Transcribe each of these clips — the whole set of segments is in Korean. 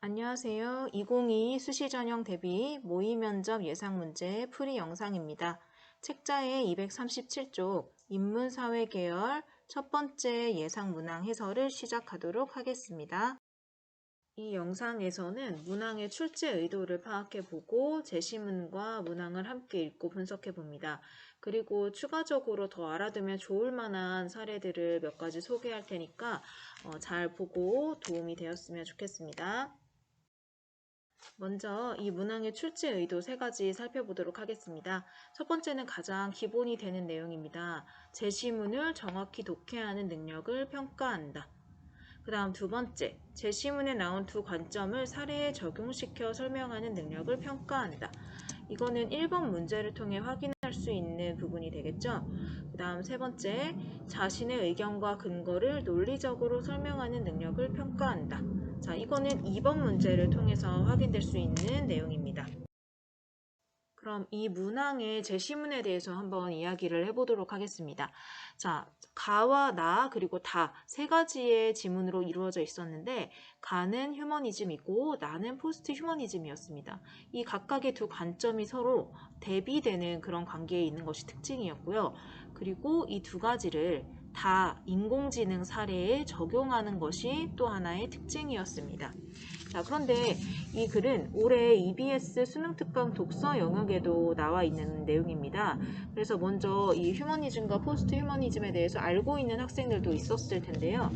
안녕하세요. 2022 수시전형 대비 모의면접 예상문제 풀이 영상입니다. 책자의 237쪽 인문사회 계열 첫 번째 예상문항 해설을 시작하도록 하겠습니다. 이 영상에서는 문항의 출제 의도를 파악해보고 제시문과 문항을 함께 읽고 분석해봅니다. 그리고 추가적으로 더 알아두면 좋을 만한 사례들을 몇 가지 소개할 테니까 잘 보고 도움이 되었으면 좋겠습니다. 먼저 이 문항의 출제 의도 세 가지 살펴보도록 하겠습니다. 첫 번째는 가장 기본이 되는 내용입니다. 제시문을 정확히 독해하는 능력을 평가한다. 그 다음 두 번째, 제시문에 나온 두 관점을 사례에 적용시켜 설명하는 능력을 평가한다. 이거는 1번 문제를 통해 확인할 수 있는 부분이 되겠죠. 그 다음 세 번째, 자신의 의견과 근거를 논리적으로 설명하는 능력을 평가한다. 자, 이거는 2번 문제를 통해서 확인될 수 있는 내용입니다. 그럼 이 문항의 제시문에 대해서 한번 이야기를 해보도록 하겠습니다. 자, 가와 나 그리고 다 세 가지의 지문으로 이루어져 있었는데 가는 휴머니즘이고 나는 포스트 휴머니즘이었습니다. 이 각각의 두 관점이 서로 대비되는 그런 관계에 있는 것이 특징이었고요. 그리고 이 두 가지를 다 인공지능 사례에 적용하는 것이 또 하나의 특징이었습니다. 자, 그런데 이 글은 올해 EBS 수능특강 독서 영역에도 나와 있는 내용입니다. 그래서 먼저 이 휴머니즘과 포스트 휴머니즘에 대해서 알고 있는 학생들도 있었을 텐데요.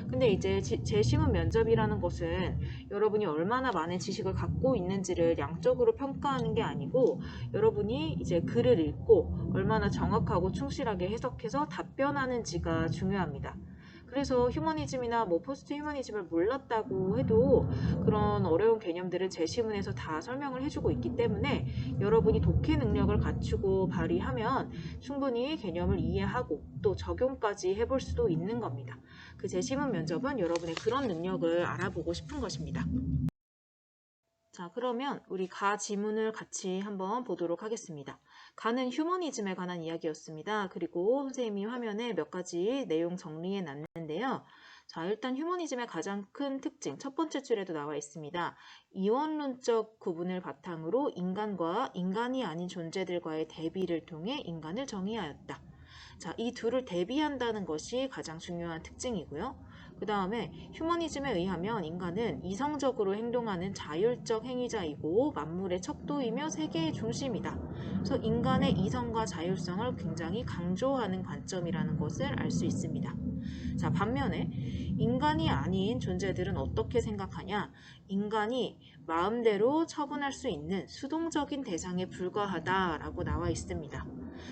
근데 이제 제시문 면접이라는 것은 여러분이 얼마나 많은 지식을 갖고 있는지를 양적으로 평가하는 게 아니고 여러분이 이제 글을 읽고 얼마나 정확하고 충실하게 해석해서 답변하는지가 중요합니다. 그래서 휴머니즘이나 포스트 휴머니즘을 몰랐다고 해도 그런 어려운 개념들을 제시문에서 다 설명을 해주고 있기 때문에 여러분이 독해 능력을 갖추고 발휘하면 충분히 개념을 이해하고 또 적용까지 해볼 수도 있는 겁니다. 그 제시문 면접은 여러분의 그런 능력을 알아보고 싶은 것입니다. 자, 그러면 우리 가 지문을 같이 한번 보도록 하겠습니다. 가는 휴머니즘에 관한 이야기였습니다. 그리고 선생님이 화면에 몇 가지 내용 정리해 놨는데요. 자, 일단 휴머니즘의 가장 큰 특징, 첫 번째 줄에도 나와 있습니다. 이원론적 구분을 바탕으로 인간과 인간이 아닌 존재들과의 대비를 통해 인간을 정의하였다. 자, 이 둘을 대비한다는 것이 가장 중요한 특징이고요. 그 다음에 휴머니즘에 의하면 인간은 이성적으로 행동하는 자율적 행위자이고 만물의 척도이며 세계의 중심이다. 그래서 인간의 이성과 자율성을 굉장히 강조하는 관점이라는 것을 알 수 있습니다. 자, 반면에 인간이 아닌 존재들은 어떻게 생각하냐? 인간이 마음대로 처분할 수 있는 수동적인 대상에 불과하다라고 나와 있습니다.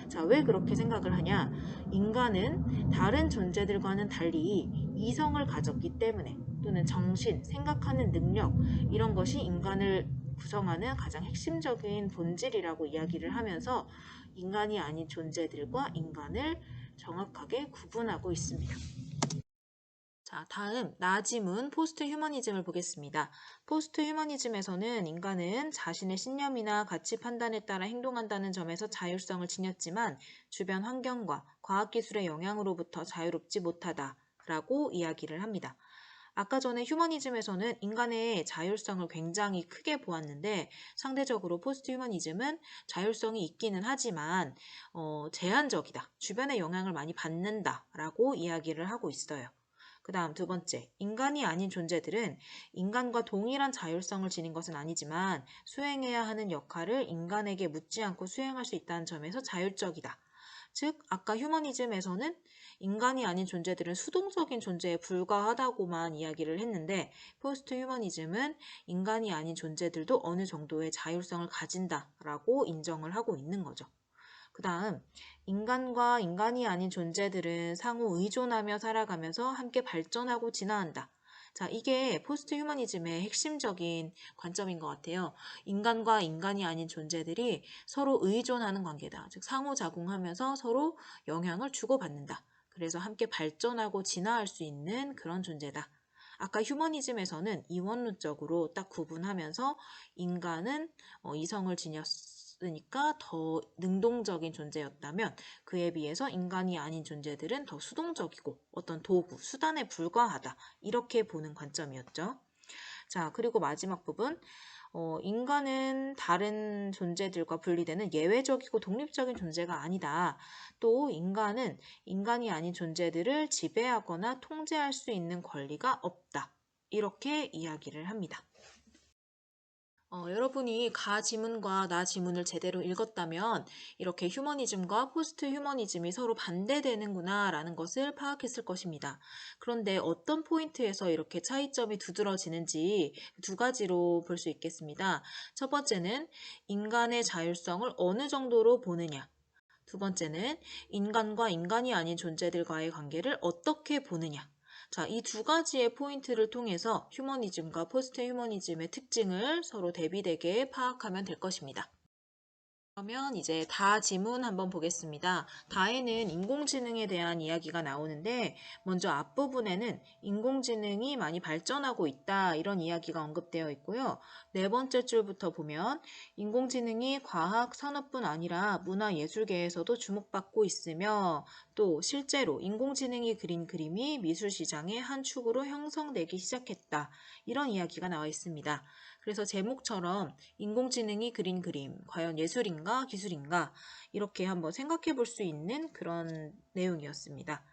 자, 왜 그렇게 생각을 하냐? 인간은 다른 존재들과는 달리 이성을 가졌기 때문에 또는 정신, 생각하는 능력 이런 것이 인간을 구성하는 가장 핵심적인 본질이라고 이야기를 하면서 인간이 아닌 존재들과 인간을 정확하게 구분하고 있습니다. 자, 다음 나지문 포스트 휴머니즘을 보겠습니다. 포스트 휴머니즘에서는 인간은 자신의 신념이나 가치 판단에 따라 행동한다는 점에서 자율성을 지녔지만 주변 환경과 과학기술의 영향으로부터 자유롭지 못하다라고 이야기를 합니다. 아까 전에 휴머니즘에서는 인간의 자율성을 굉장히 크게 보았는데 상대적으로 포스트 휴머니즘은 자율성이 있기는 하지만 제한적이다. 주변의 영향을 많이 받는다라고 이야기를 하고 있어요. 그 다음 두 번째, 인간이 아닌 존재들은 인간과 동일한 자율성을 지닌 것은 아니지만 수행해야 하는 역할을 인간에게 묻지 않고 수행할 수 있다는 점에서 자율적이다. 즉, 아까 휴머니즘에서는 인간이 아닌 존재들은 수동적인 존재에 불과하다고만 이야기를 했는데 포스트 휴머니즘은 인간이 아닌 존재들도 어느 정도의 자율성을 가진다라고 인정을 하고 있는 거죠. 그 다음, 인간과 인간이 아닌 존재들은 상호 의존하며 살아가면서 함께 발전하고 진화한다. 자, 이게 포스트 휴머니즘의 핵심적인 관점인 것 같아요. 인간과 인간이 아닌 존재들이 서로 의존하는 관계다. 즉, 상호작용하면서 서로 영향을 주고받는다. 그래서 함께 발전하고 진화할 수 있는 그런 존재다. 아까 휴머니즘에서는 이원론적으로 딱 구분하면서 인간은 이성을 지녔으니까 더 능동적인 존재였다면 그에 비해서 인간이 아닌 존재들은 더 수동적이고 어떤 도구, 수단에 불과하다. 이렇게 보는 관점이었죠. 자, 그리고 마지막 부분. 인간은 다른 존재들과 분리되는 예외적이고 독립적인 존재가 아니다. 또 인간은 인간이 아닌 존재들을 지배하거나 통제할 수 있는 권리가 없다. 이렇게 이야기를 합니다. 여러분이 가 지문과 나 지문을 제대로 읽었다면 이렇게 휴머니즘과 포스트 휴머니즘이 서로 반대되는구나 라는 것을 파악했을 것입니다. 그런데 어떤 포인트에서 이렇게 차이점이 두드러지는지 두 가지로 볼 수 있겠습니다. 첫 번째는 인간의 자율성을 어느 정도로 보느냐. 두 번째는 인간과 인간이 아닌 존재들과의 관계를 어떻게 보느냐. 자, 이 두 가지의 포인트를 통해서 휴머니즘과 포스트 휴머니즘의 특징을 서로 대비되게 파악하면 될 것입니다. 그러면 이제 다 지문 한번 보겠습니다. 다에는 인공지능에 대한 이야기가 나오는데 먼저 앞부분에는 인공지능이 많이 발전하고 있다 이런 이야기가 언급되어 있고요. 네 번째 줄부터 보면 인공지능이 과학, 산업뿐 아니라 문화, 예술계에서도 주목받고 있으며 또 실제로 인공지능이 그린 그림이 미술 시장의 한 축으로 형성되기 시작했다. 이런 이야기가 나와 있습니다. 그래서 제목처럼 인공지능이 그린 그림, 과연 예술인가 기술인가 이렇게 한번 생각해 볼 수 있는 그런 내용이었습니다.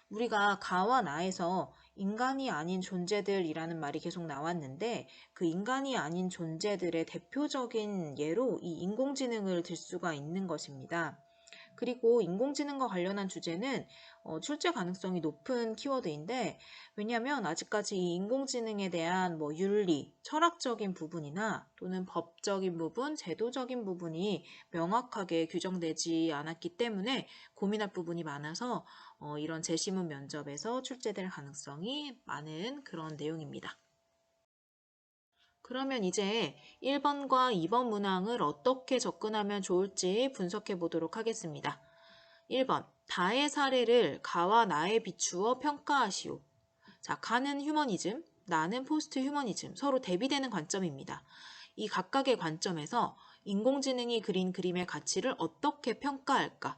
우리가 가와 나에서 인간이 아닌 존재들이라는 말이 계속 나왔는데 그 인간이 아닌 존재들의 대표적인 예로 이 인공지능을 들 수가 있는 것입니다. 그리고 인공지능과 관련한 주제는 출제 가능성이 높은 키워드인데 왜냐하면 아직까지 이 인공지능에 대한 윤리, 철학적인 부분이나 또는 법적인 부분, 제도적인 부분이 명확하게 규정되지 않았기 때문에 고민할 부분이 많아서 이런 제시문 면접에서 출제될 가능성이 많은 그런 내용입니다. 그러면 이제 1번과 2번 문항을 어떻게 접근하면 좋을지 분석해 보도록 하겠습니다. 1번, 다의 사례를 가와 나에 비추어 평가하시오. 자, 가는 휴머니즘, 나는 포스트 휴머니즘, 서로 대비되는 관점입니다. 이 각각의 관점에서 인공지능이 그린 그림의 가치를 어떻게 평가할까?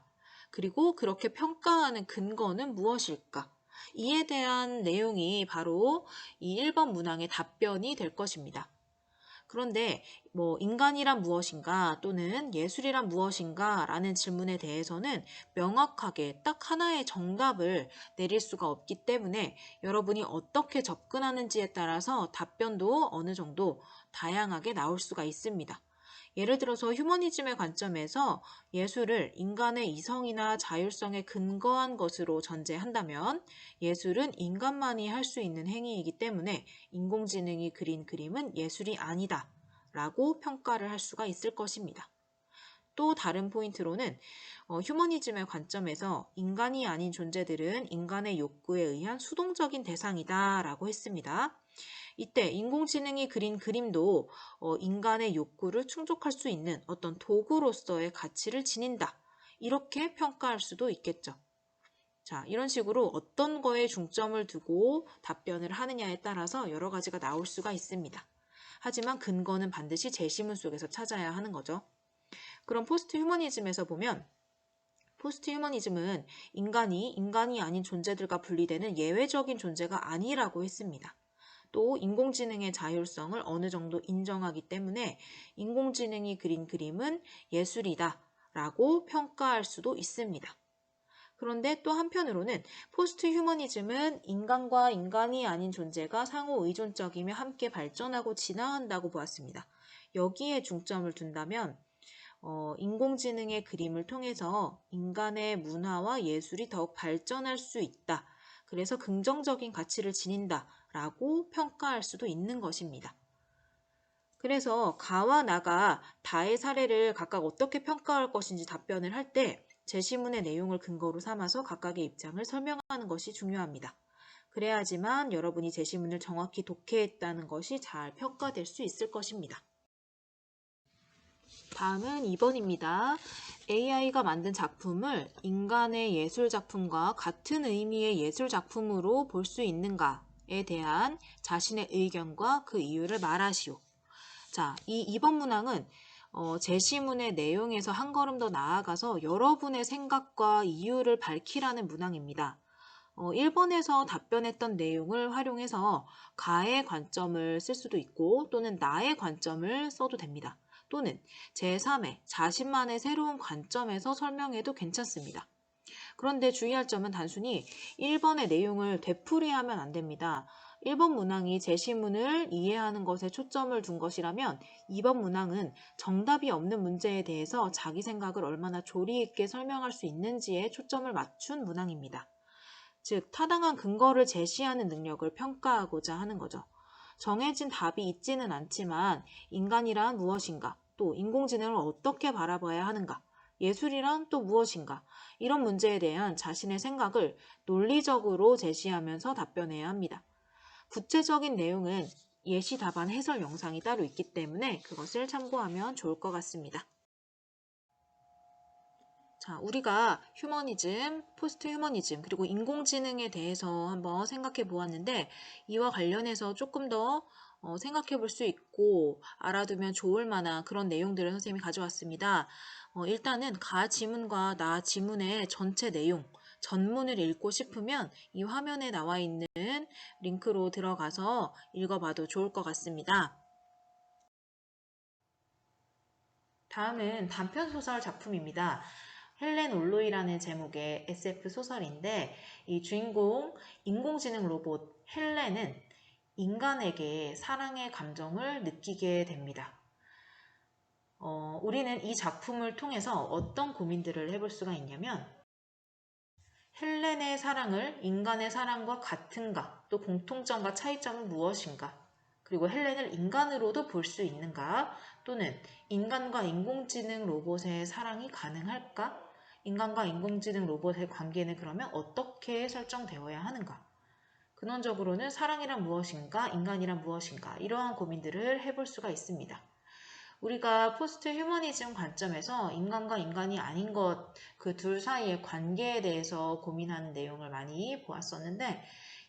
그리고 그렇게 평가하는 근거는 무엇일까? 이에 대한 내용이 바로 이 1번 문항의 답변이 될 것입니다. 그런데 인간이란 무엇인가 또는 예술이란 무엇인가 라는 질문에 대해서는 명확하게 딱 하나의 정답을 내릴 수가 없기 때문에 여러분이 어떻게 접근하는지에 따라서 답변도 어느 정도 다양하게 나올 수가 있습니다. 예를 들어서 휴머니즘의 관점에서 예술을 인간의 이성이나 자율성에 근거한 것으로 전제한다면 예술은 인간만이 할 수 있는 행위이기 때문에 인공지능이 그린 그림은 예술이 아니다 라고 평가를 할 수가 있을 것입니다. 또 다른 포인트로는 휴머니즘의 관점에서 인간이 아닌 존재들은 인간의 욕구에 의한 수동적인 대상이다 라고 했습니다. 이때 인공지능이 그린 그림도 인간의 욕구를 충족할 수 있는 어떤 도구로서의 가치를 지닌다. 이렇게 평가할 수도 있겠죠. 자, 이런 식으로 어떤 거에 중점을 두고 답변을 하느냐에 따라서 여러 가지가 나올 수가 있습니다. 하지만 근거는 반드시 제시문 속에서 찾아야 하는 거죠. 그럼 포스트 휴머니즘에서 보면 포스트 휴머니즘은 인간이 아닌 존재들과 분리되는 예외적인 존재가 아니라고 했습니다. 또 인공지능의 자율성을 어느 정도 인정하기 때문에 인공지능이 그린 그림은 예술이다 라고 평가할 수도 있습니다. 그런데 또 한편으로는 포스트 휴머니즘은 인간과 인간이 아닌 존재가 상호 의존적이며 함께 발전하고 진화한다고 보았습니다. 여기에 중점을 둔다면 인공지능의 그림을 통해서 인간의 문화와 예술이 더욱 발전할 수 있다. 그래서 긍정적인 가치를 지닌다 라고 평가할 수도 있는 것입니다. 그래서 가와 나가 다의 사례를 각각 어떻게 평가할 것인지 답변을 할 때 제시문의 내용을 근거로 삼아서 각각의 입장을 설명하는 것이 중요합니다. 그래야지만 여러분이 제시문을 정확히 독해했다는 것이 잘 평가될 수 있을 것입니다. 다음은 2번입니다. AI가 만든 작품을 인간의 예술 작품과 같은 의미의 예술 작품으로 볼 수 있는가에 대한 자신의 의견과 그 이유를 말하시오. 자, 이 2번 문항은 제시문의 내용에서 한 걸음 더 나아가서 여러분의 생각과 이유를 밝히라는 문항입니다. 1번에서 답변했던 내용을 활용해서 가의 관점을 쓸 수도 있고 또는 나의 관점을 써도 됩니다. 또는 제3의 자신만의 새로운 관점에서 설명해도 괜찮습니다. 그런데 주의할 점은 단순히 1번의 내용을 되풀이하면 안 됩니다. 1번 문항이 제시문을 이해하는 것에 초점을 둔 것이라면 2번 문항은 정답이 없는 문제에 대해서 자기 생각을 얼마나 조리 있게 설명할 수 있는지에 초점을 맞춘 문항입니다. 즉, 타당한 근거를 제시하는 능력을 평가하고자 하는 거죠. 정해진 답이 있지는 않지만 인간이란 무엇인가, 또 인공지능을 어떻게 바라봐야 하는가, 예술이란 또 무엇인가, 이런 문제에 대한 자신의 생각을 논리적으로 제시하면서 답변해야 합니다. 구체적인 내용은 예시 답안 해설 영상이 따로 있기 때문에 그것을 참고하면 좋을 것 같습니다. 자, 우리가 휴머니즘, 포스트 휴머니즘, 그리고 인공지능에 대해서 한번 생각해 보았는데 이와 관련해서 조금 더 생각해 볼 수 있고 알아두면 좋을 만한 그런 내용들을 선생님이 가져왔습니다. 일단은 가 지문과 나 지문의 전체 내용, 전문을 읽고 싶으면 이 화면에 나와 있는 링크로 들어가서 읽어봐도 좋을 것 같습니다. 다음은 단편소설 작품입니다. 헬렌 올로이라는 제목의 SF 소설인데 이 주인공 인공지능 로봇 헬렌은 인간에게 사랑의 감정을 느끼게 됩니다. 우리는 이 작품을 통해서 어떤 고민들을 해볼 수가 있냐면 헬렌의 사랑을 인간의 사랑과 같은가, 또 공통점과 차이점은 무엇인가, 그리고 헬렌을 인간으로도 볼 수 있는가, 또는 인간과 인공지능 로봇의 사랑이 가능할까? 인간과 인공지능 로봇의 관계는 그러면 어떻게 설정되어야 하는가? 근원적으로는 사랑이란 무엇인가, 인간이란 무엇인가, 이러한 고민들을 해볼 수가 있습니다. 우리가 포스트 휴머니즘 관점에서 인간과 인간이 아닌 것, 그 둘 사이의 관계에 대해서 고민하는 내용을 많이 보았었는데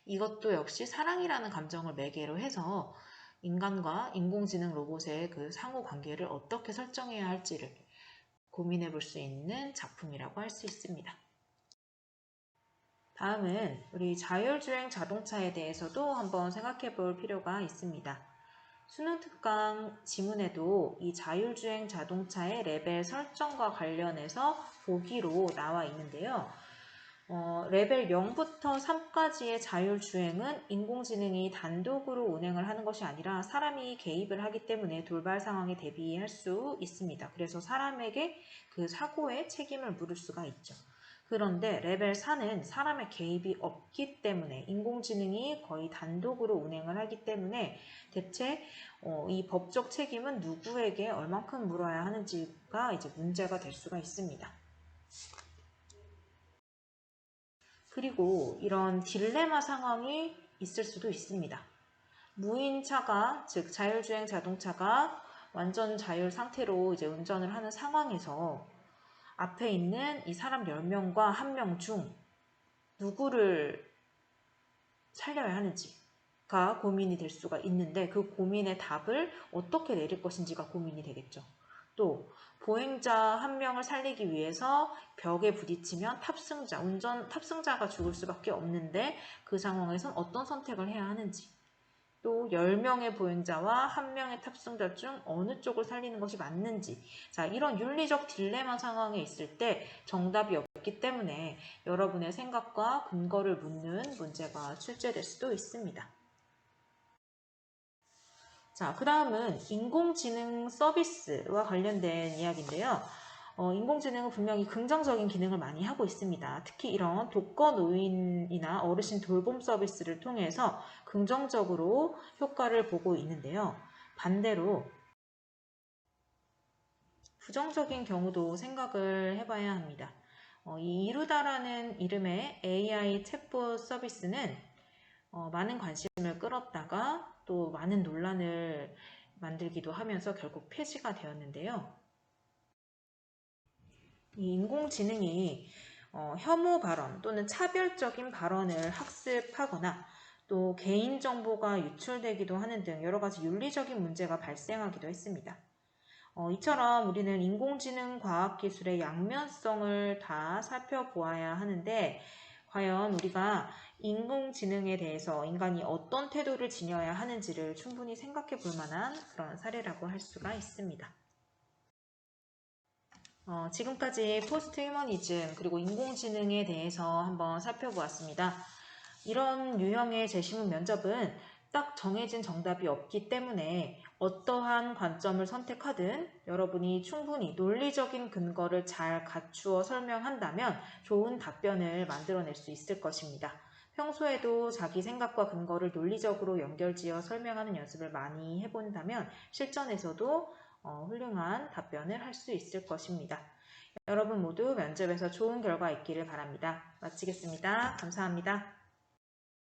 이것도 역시 사랑이라는 감정을 매개로 해서 인간과 인공지능 로봇의 그 상호 관계를 어떻게 설정해야 할지를 고민해 볼 수 있는 작품이라고 할 수 있습니다. 다음은 우리 자율주행 자동차에 대해서도 한번 생각해 볼 필요가 있습니다. 수능 특강 지문에도 이 자율주행 자동차의 레벨 설정과 관련해서 보기로 나와 있는데요. 레벨 0부터 3까지의 자율주행은 인공지능이 단독으로 운행을 하는 것이 아니라 사람이 개입을 하기 때문에 돌발 상황에 대비할 수 있습니다. 그래서 사람에게 그 사고의 책임을 물을 수가 있죠. 그런데 레벨 4는 사람의 개입이 없기 때문에 인공지능이 거의 단독으로 운행을 하기 때문에 대체 이 법적 책임은 누구에게 얼만큼 물어야 하는지가 이제 문제가 될 수가 있습니다. 그리고 이런 딜레마 상황이 있을 수도 있습니다. 무인차가, 즉 자율주행 자동차가 완전 자율 상태로 이제 운전을 하는 상황에서 앞에 있는 이 사람 10명과 1명 중 누구를 살려야 하는지가 고민이 될 수가 있는데 그 고민의 답을 어떻게 내릴 것인지가 고민이 되겠죠. 또 보행자 1명을 살리기 위해서 벽에 부딪히면 탑승자가 죽을 수밖에 없는데 그 상황에선 어떤 선택을 해야 하는지, 또 10명의 보행자와 1명의 탑승자 중 어느 쪽을 살리는 것이 맞는지, 자, 이런 윤리적 딜레마 상황에 있을 때 정답이 없기 때문에 여러분의 생각과 근거를 묻는 문제가 출제될 수도 있습니다. 자, 그 다음은 인공지능 서비스와 관련된 이야기인데요. 인공지능은 분명히 긍정적인 기능을 많이 하고 있습니다. 특히 이런 독거노인이나 어르신 돌봄 서비스를 통해서 긍정적으로 효과를 보고 있는데요. 반대로 부정적인 경우도 생각을 해봐야 합니다. 이 이루다라는 이름의 AI 챗봇 서비스는 많은 관심을 끌었다가 또 많은 논란을 만들기도 하면서 결국 폐지가 되었는데요. 이 인공지능이 혐오 발언 또는 차별적인 발언을 학습하거나 또 개인정보가 유출되기도 하는 등 여러 가지 윤리적인 문제가 발생하기도 했습니다. 이처럼 우리는 인공지능 과학기술의 양면성을 다 살펴보아야 하는데 과연 우리가 인공지능에 대해서 인간이 어떤 태도를 지녀야 하는지를 충분히 생각해 볼 만한 그런 사례라고 할 수가 있습니다. 지금까지 포스트 휴머니즘 그리고 인공지능에 대해서 한번 살펴보았습니다. 이런 유형의 재시문 면접은 딱 정해진 정답이 없기 때문에 어떠한 관점을 선택하든 여러분이 충분히 논리적인 근거를 잘 갖추어 설명한다면 좋은 답변을 만들어낼 수 있을 것입니다. 평소에도 자기 생각과 근거를 논리적으로 연결지어 설명하는 연습을 많이 해본다면 실전에서도 훌륭한 답변을 할 수 있을 것입니다. 여러분 모두 면접에서 좋은 결과 있기를 바랍니다. 마치겠습니다. 감사합니다.